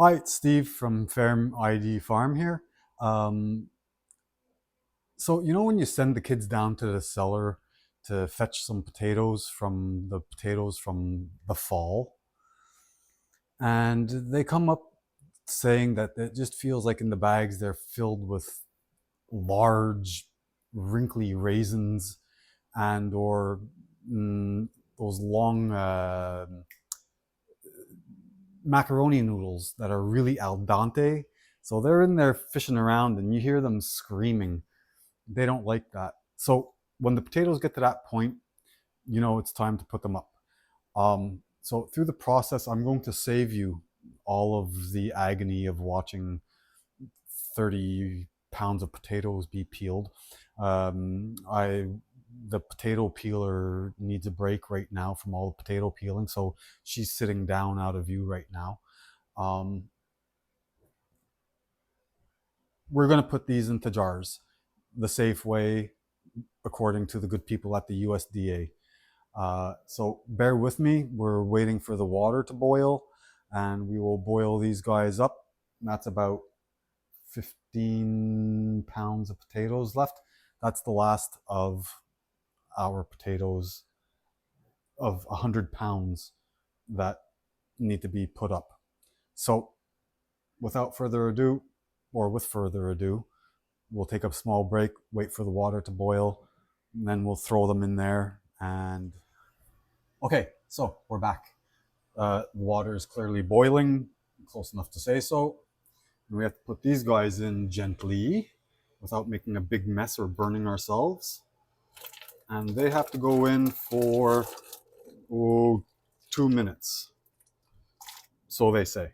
Hi, it's Steve from Farm ID Farm here. Um, so you know when you send the kids down to the cellar to fetch some potatoes from the fall, and they come up saying that it just feels like in the bags they're filled with large, wrinkly raisins and or mm, those long macaroni noodles that are really al dente. So they're in there fishing around and you hear them screaming. They don't like that. So when the potatoes get to that point, you know it's time to put them up. So through the process, I'm going to save you all of the agony of watching 30 pounds of potatoes be peeled. The potato peeler needs a break right now from all the potato peeling, so she's sitting down out of view right now. Um, we're going to put these into jars the safe way, according to the good people at the USDA. So bear with me. We're waiting for the water to boil, and we will boil these guys up. That's about 15 pounds of potatoes left. That's the last of our potatoes of 100 pounds that need to be put up. So without further ado, or with further ado, we'll take a small break, wait for the water to boil, and then we'll throw them in there. And okay, so we're back. Water is clearly boiling, close enough to say so. And we have to put these guys in gently without making a big mess or burning ourselves. And they have to go in for 2 minutes. So they say.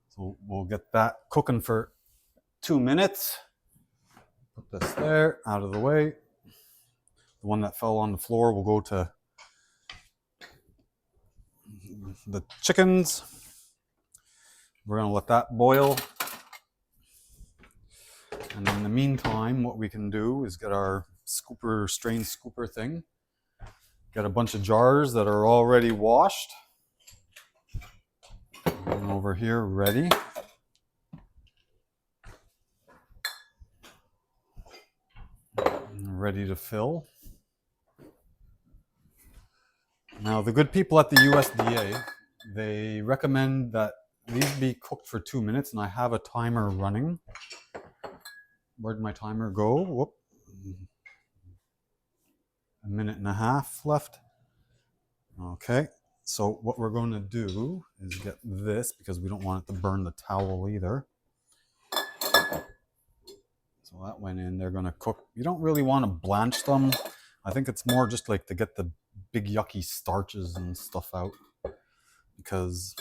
So we'll get that cooking for 2 minutes. Put this there, out of the way. The one that fell on the floor will go to the chickens. We're going to let that boil. And in the meantime, what we can do is get our strain scooper thing. Get a bunch of jars that are already washed. And over here, ready. Ready to fill. Now, the good people at the USDA, they recommend that these be cooked for 2 minutes, and I have a timer running. Where'd my timer go? Whoop. A minute and a half left. Okay, so what we're going to do is get this, because we don't want it to burn the towel either. So that went in. They're going to cook. You don't really want to blanch them. I think it's more just like to get the big yucky starches and stuff out, because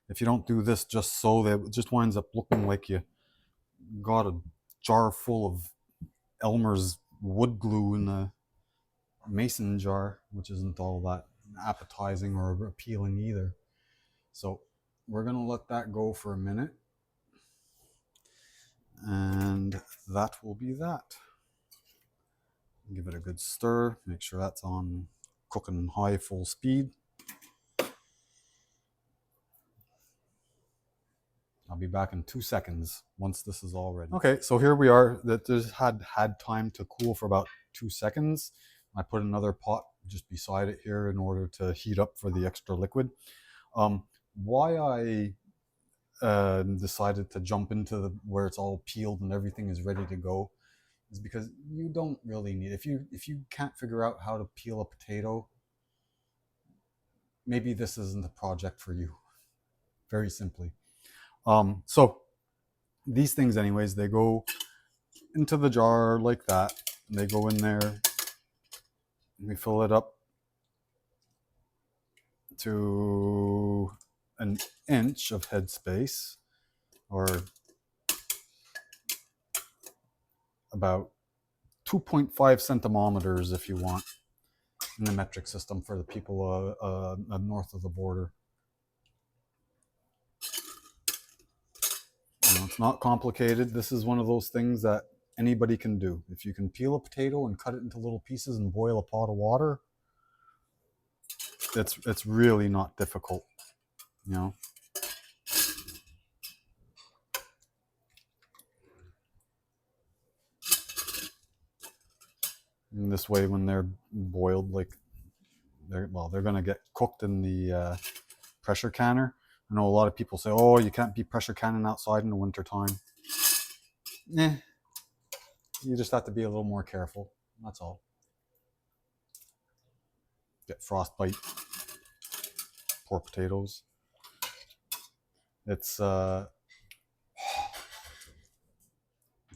if you don't do this just so, it just winds up looking like you got a jar full of Elmer's wood glue in a mason jar, which isn't all that appetizing or appealing either. So we're going to let that go for a minute, and that will be that. Give it a good stir, make sure that's on cooking high full speed. I'll be back in 2 seconds once this is all ready. Okay, so here we are. That just had time to cool for about 2 seconds. I put another pot just beside it here in order to heat up for the extra liquid. Why I decided to jump into where it's all peeled and everything is ready to go is because you don't really need, if you can't figure out how to peel a potato, maybe this isn't a project for you. Very simply. So these things anyways, they go into the jar like that, and they go in there, and we fill it up to an inch of headspace, or about 2.5 centimeters if you want, in the metric system for the people north of the border. You know, it's not complicated. This is one of those things that anybody can do. If you can peel a potato and cut it into little pieces and boil a pot of water, it's really not difficult, you know. And this way, when they're boiled, like they're gonna get cooked in the pressure canner. I know a lot of people say, "Oh, you can't be pressure canning outside in the wintertime." You just have to be a little more careful. That's all. Get frostbite. Poor potatoes. It's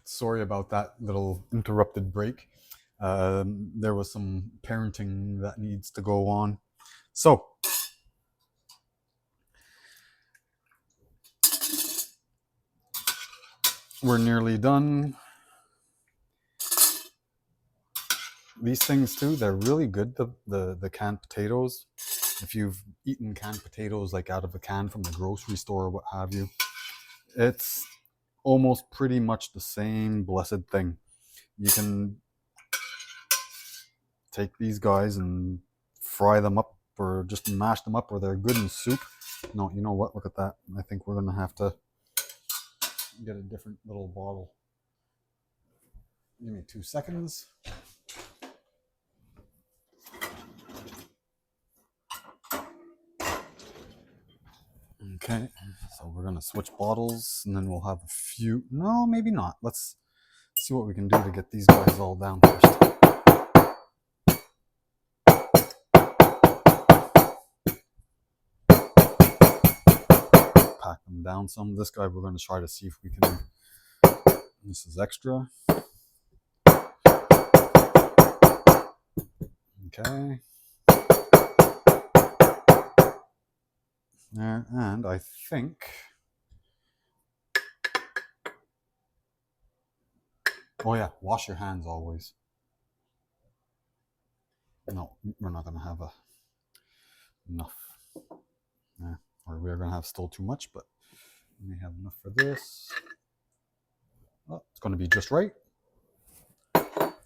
sorry about that little interrupted break. There was some parenting that needs to go on. So, we're nearly done. These things too, they're really good, the canned potatoes. If you've eaten canned potatoes like out of a can from the grocery store or what have you, it's almost pretty much the same blessed thing. You can take these guys and fry them up or just mash them up, or they're good in soup. No, you know what? Look at that. I think we're going to have to get a different little bottle. Give me 2 seconds. Okay, so we're going to switch bottles and then we'll have a few. No, maybe not. Let's see what we can do to get these guys all down first. Pack them down some. This guy we're going to try to see if we can. This is extra. Okay. There, and I think. Oh yeah, wash your hands always. No, we're not going to have enough. Yeah, or we're going to have still too much, but we have enough for this. Oh, it's going to be just right.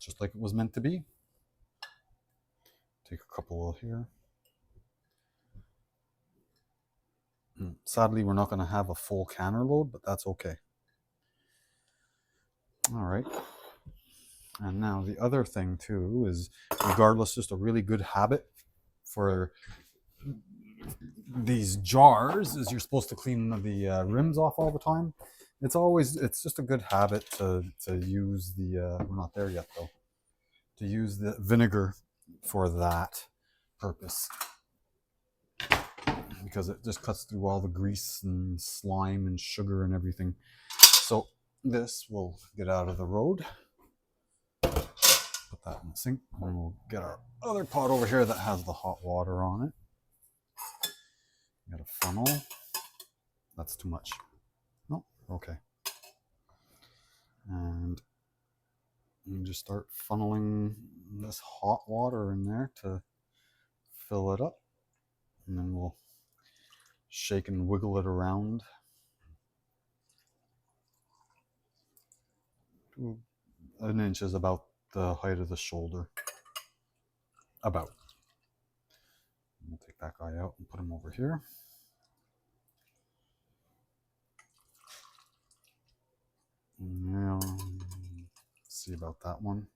Just like it was meant to be. Take a couple here. Sadly, we're not going to have a full canner load, but that's okay. All right. And now the other thing too is, regardless, just a really good habit for these jars is you're supposed to clean the rims off all the time. It's just a good habit to use the, we're not there yet though, to use the vinegar for that purpose, because it just cuts through all the grease and slime and sugar and everything. So this will get out of the road. Put that in the sink, and we'll get our other pot over here that has the hot water on it. Got a funnel. That's too much. No, okay. And you just start funneling this hot water in there to fill it up, and then we'll shake and wiggle it around. An inch is about the height of the shoulder. About. We'll take that guy out and put him over here. Yeah, see about that one.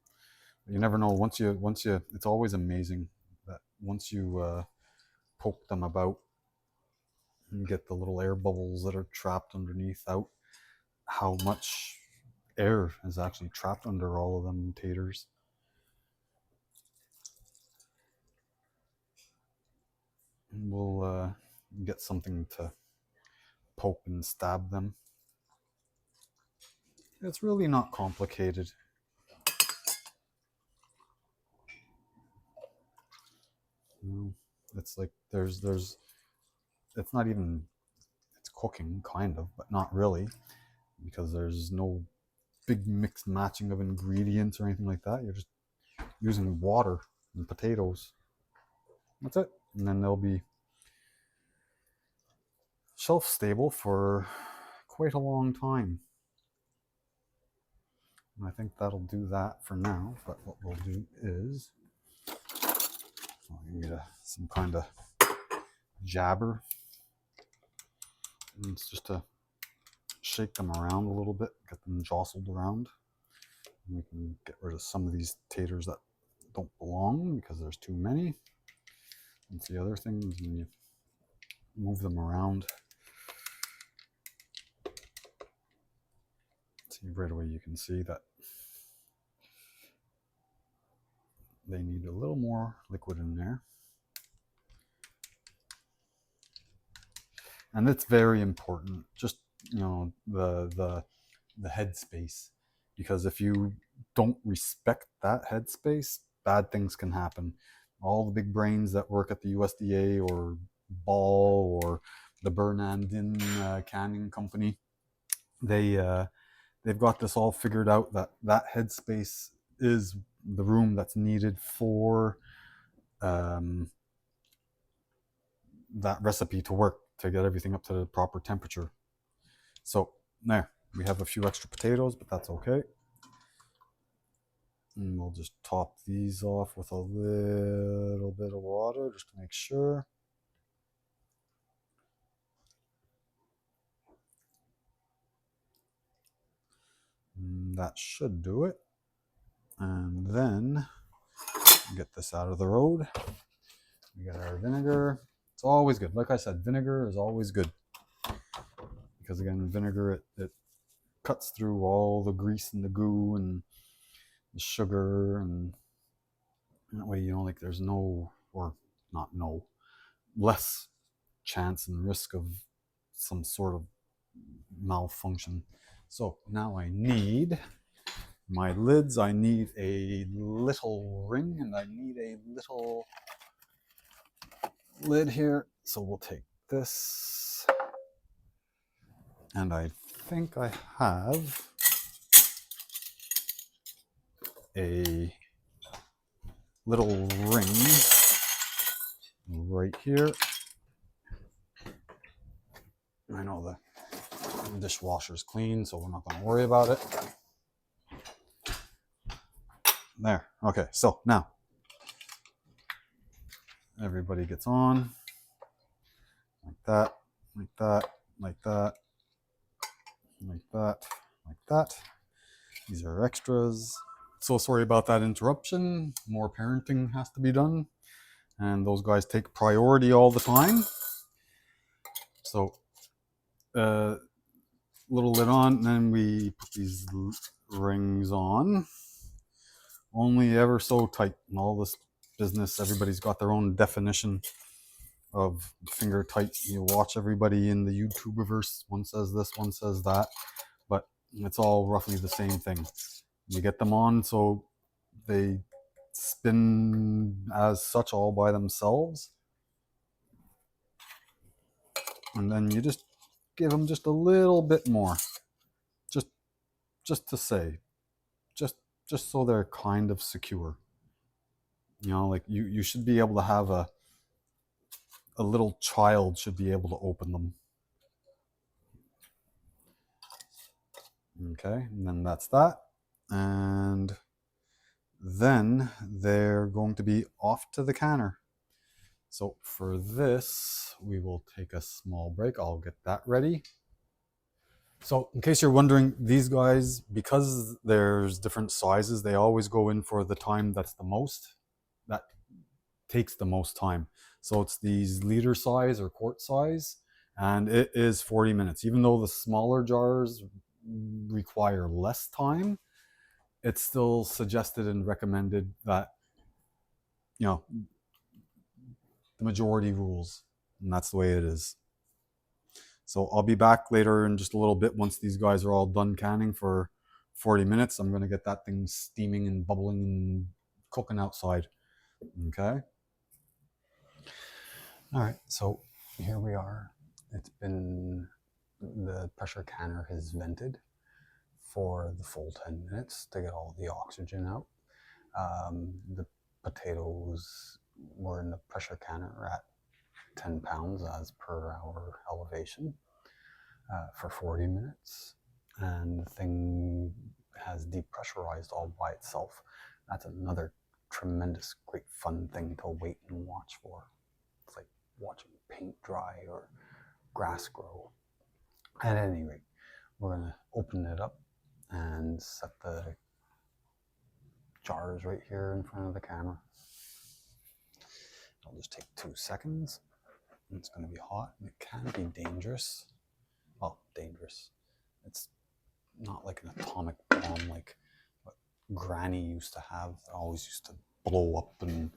You never know. Once you, it's always amazing that once you poke them about and get the little air bubbles that are trapped underneath out, how much air is actually trapped under all of them taters. And we'll get something to poke and stab them. It's really not complicated. It's like there's it's not even, it's cooking kind of, but not really, because there's no big mixed matching of ingredients or anything like that. You're just using water and potatoes. That's it. And then they'll be shelf stable for quite a long time. And I think that'll do that for now. But what we'll do is, you need some kind of jabber. And it's just to shake them around a little bit, get them jostled around. And we can get rid of some of these taters that don't belong because there's too many. That's the other thing, is when you move them around, see right away, you can see that they need a little more liquid in there. And it's very important, just, you know, the headspace, because if you don't respect that headspace, bad things can happen. All the big brains that work at the USDA or Ball or the Bernardin canning company, they've got this all figured out, that headspace is the room that's needed for that recipe to work, to get everything up to the proper temperature. So there, we have a few extra potatoes, but that's okay. And we'll just top these off with a little bit of water just to make sure. And that should do it. And then get this out of the road. We got our vinegar. It's always good. Like I said, vinegar is always good, because again, vinegar, it cuts through all the grease and the goo and the sugar, and that way, you know, like there's no, or not no, less chance and risk of some sort of malfunction. So now I need my lids. I need a little ring, and I need a little lid here. So we'll take this, and I think I have a little ring right here. I know the dishwasher's clean, so we're not going to worry about it. There. Okay, so now everybody gets on like that, like that, like that, like that, like that. These are extras. So sorry about that interruption. More parenting has to be done, and those guys take priority all the time. So little lid on, and then we put these rings on, only ever so tight. In all this business, everybody's got their own definition of finger tight. You watch everybody in the YouTuberverse, one says this, one says that, but it's all roughly the same thing. You get them on so they spin as such all by themselves, and then you just give them just a little bit more, just to say, just so they're kind of secure. You know, like you should be able to have a little child should be able to open them. Okay, and then that's that. And then they're going to be off to the canner. So for this, we will take a small break. I'll get that ready. So in case you're wondering, these guys, because there's different sizes, they always go in for the time that takes the most time. So it's these liter size or quart size, and it is 40 minutes. Even though the smaller jars require less time, it's still suggested and recommended that, you know, the majority rules, and that's the way it is. So I'll be back later in just a little bit once these guys are all done canning for 40 minutes. I'm going to get that thing steaming and bubbling and cooking outside. Okay. All right. So here we are. The pressure canner has vented for the full 10 minutes to get all the oxygen out. The potatoes were in the pressure canner at 10 pounds as per our elevation for 40 minutes. And the thing has depressurized all by itself. That's another tremendous, great, fun thing to wait and watch for. It's like watching paint dry or grass grow. At any rate, we're going to open it up and set the jars right here in front of the camera. It'll just take 2 seconds. It's going to be hot and it can be dangerous. Well, dangerous. It's not like an atomic bomb like what Granny used to have. It always used to blow up and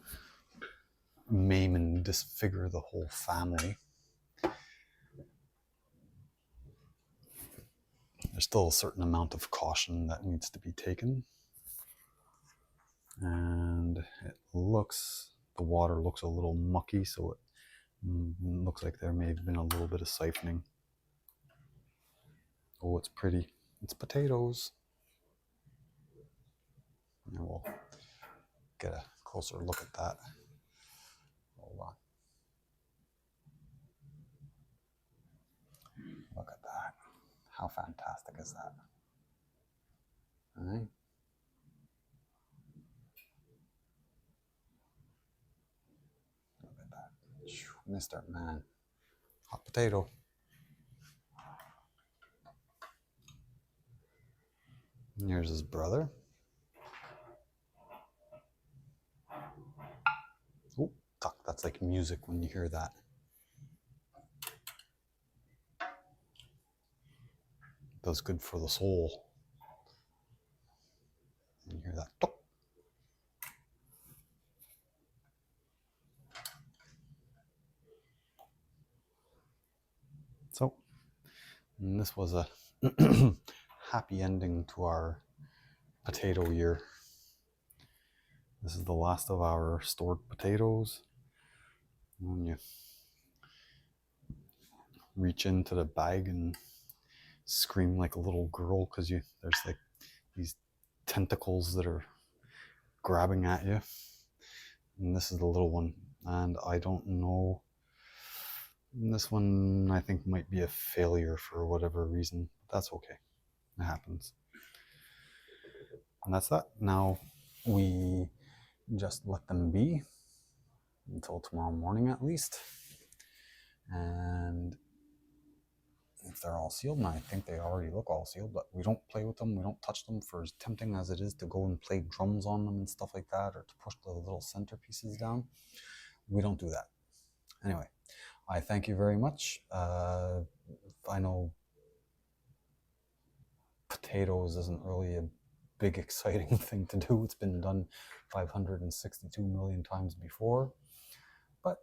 maim and disfigure the whole family. There's still a certain amount of caution that needs to be taken. And it looks, the water looks a little mucky, so it looks like there may have been a little bit of siphoning. Oh, it's pretty. It's potatoes. And we'll get a closer look at that. Hold on. Look at that. How fantastic is that? All right. Look at that. Mr. Man. Hot potato. And here's his brother. Oh, that's like music when you hear that. Does good for the soul. You hear that? So, and this was a happy ending to our potato year. This is the last of our stored potatoes. When you reach into the bag and scream like a little girl because there's like these tentacles that are grabbing at you. And this is the little one. And I don't know. This one I think might be a failure for whatever reason. But that's okay. It happens. And that's that. Now we just let them be until tomorrow morning at least. And if they're all sealed, and I think they already look all sealed, but we don't play with them, we don't touch them, for as tempting as it is to go and play drums on them and stuff like that, or to push the little centerpieces down. We don't do that. Anyway, I thank you very much. I know potatoes isn't really a big exciting thing to do. It's been done 562 million times before, but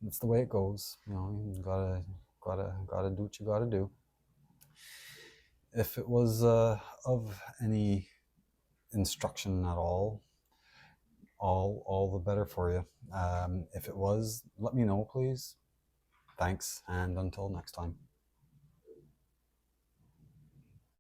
it's the way it goes. You know, you gotta do what you gotta do. If it was of any instruction at all the better for you. If it was, let me know, please. Thanks, and until next time.